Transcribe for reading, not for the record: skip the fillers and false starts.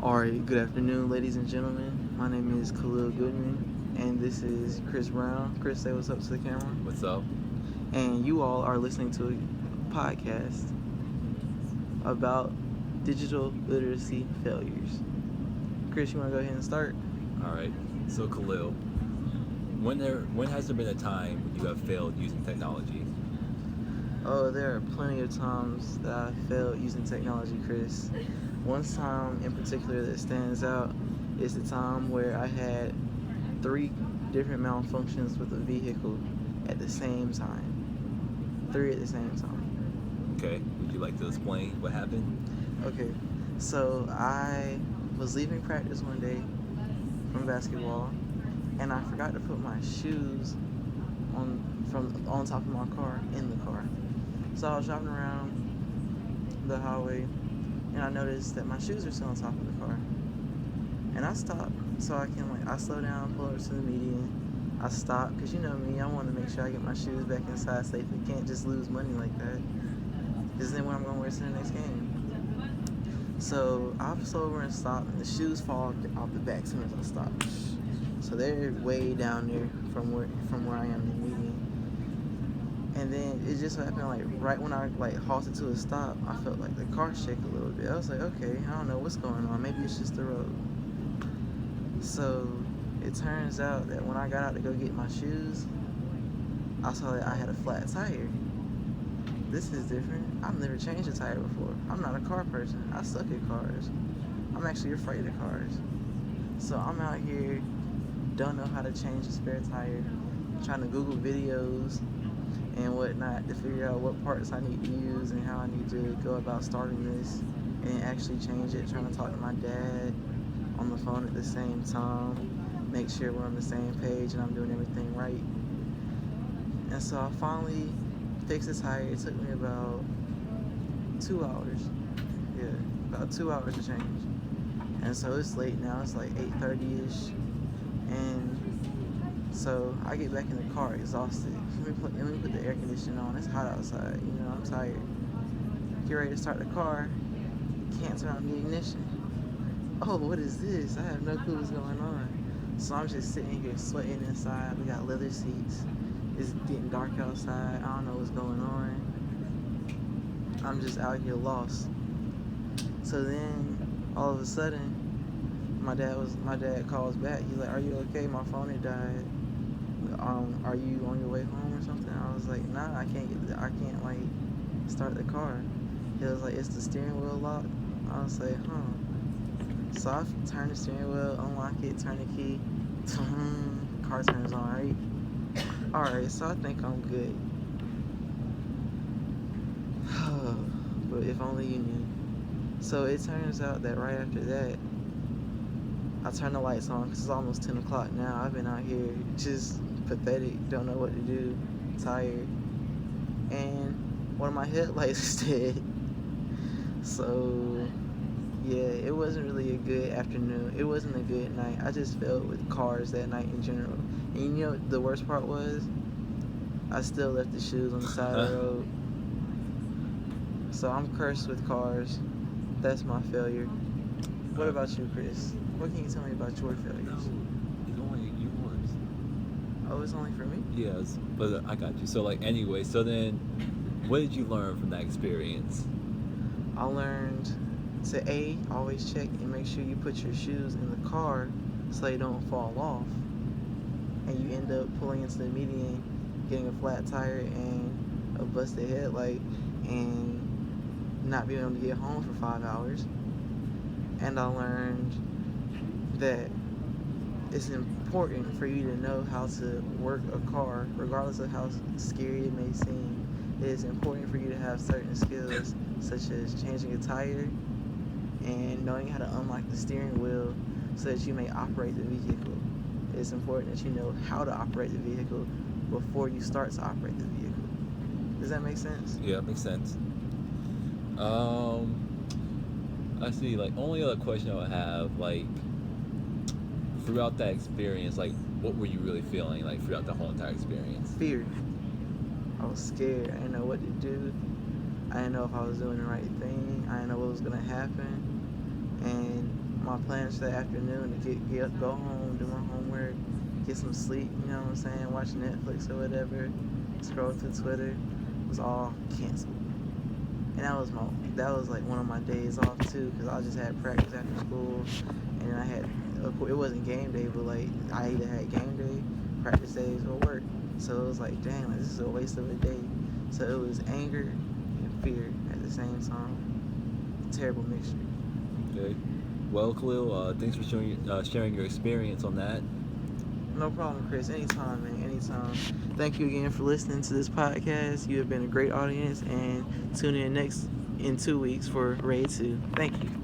Alright, good afternoon, ladies and gentlemen. My name is Khalil Goodman, and this is Chris Brown. Chris, say what's up to the camera. What's up? And you all are listening to a podcast about digital literacy failures. Chris, you want to go ahead and start? All right. So Khalil, when has there been a time when you have failed using technology? Oh, there are plenty of times that I failed using technology, Chris. One time in particular that stands out is the time where I had 3 different malfunctions with a vehicle at the same time. 3 at the same time. Okay. Would you like to explain what happened? Okay, so I was leaving practice one day from basketball, and I forgot to put my shoes on top of my car in the car. So I was driving around the highway, and I noticed that my shoes were still on top of the car. And I stopped so I slow down, pull over to the median. I stopped because you know me, I want to make sure I get my shoes back inside safely. Can't just lose money like that, because then what I'm going to wear to the next game. So I pull over and stop, and the shoes fall off the back as soon as I stop. So they're way down there from where I am in the median. And then it just so happened, like right when I halted to a stop, I felt like the car shake a little bit. I was like, okay, I don't know what's going on. Maybe it's just the road. So it turns out that when I got out to go get my shoes, I saw that I had a flat tire. This is different. I've never changed a tire before. I'm not a car person. I suck at cars. I'm actually afraid of cars. So I'm out here, don't know how to change a spare tire, trying to Google videos and whatnot to figure out what parts I need to use and how I need to go about starting this and actually change it, trying to talk to my dad on the phone at the same time, make sure we're on the same page and I'm doing everything right. And so I finally fixed the tire. It took me about 2 hours. Yeah, about 2 hours to change. And so it's late now, it's like 8:30ish. And so I get back in the car exhausted. Let me put the air conditioning on. It's hot outside, I'm tired. Get ready to start the car. Can't turn on the ignition. Oh, what is this? I have no clue what's going on. So I'm just sitting here sweating inside. We got leather seats. It's getting dark outside. I don't know what's going on. I'm just out here lost. So then all of a sudden, my dad calls back. He's like, "Are you okay? My phone had died. Are you on your way home or something?" I was like, "Nah, I can't start the car." He was like, "Is the steering wheel locked?" I was like, "Huh." So I turn the steering wheel, unlock it, turn the key. Car turns on, right? Alright, so I think I'm good. But if only you knew. So it turns out that right after that, I turn the lights on because it's almost 10 o'clock now. I've been out here just pathetic, don't know what to do, tired. And one of my headlights is dead. So yeah, it wasn't really a good afternoon. It wasn't a good night. I just failed with cars that night in general. And the worst part was, I still left the shoes on the side of the road. So I'm cursed with cars. That's my failure. What about you, Chris? What can you tell me about your failures? It's only yours. Oh, it's only for me? Yes, but I got you. So anyway, so then what did you learn from that experience? I learned to always check and make sure you put your shoes in the car so they don't fall off. And you end up pulling into the median, getting a flat tire and a busted headlight, and not being able to get home for 5 hours. And I learned that it's important for you to know how to work a car, regardless of how scary it may seem. It is important for you to have certain skills, such as changing a tire and knowing how to unlock the steering wheel so that you may operate the vehicle. It's important that you know how to operate the vehicle before you start to operate the vehicle. Does that make sense? Yeah, it makes sense. I see. Only other question I would have, throughout that experience, what were you really feeling, throughout the whole entire experience? Fear. I was scared. I didn't know what to do. I didn't know if I was doing the right thing. I didn't know what was going to happen. And my plans for the afternoon to go home, do my homework, get some sleep. You know what I'm saying? Watch Netflix or whatever, scroll through Twitter. Was all canceled. And that was like one of my days off too, because I just had practice after school, and then I had, it wasn't game day, but like I either had game day, practice days, or work. So it was like, dang, like, this is a waste of a day. So it was anger and fear at the same time. Terrible mixture. Okay. Well, Khalil, thanks for sharing your experience on that. No problem, Chris. Anytime, man. Anytime. Thank you again for listening to this podcast. You have been a great audience, and tune in in 2 weeks for Raid 2. Thank you.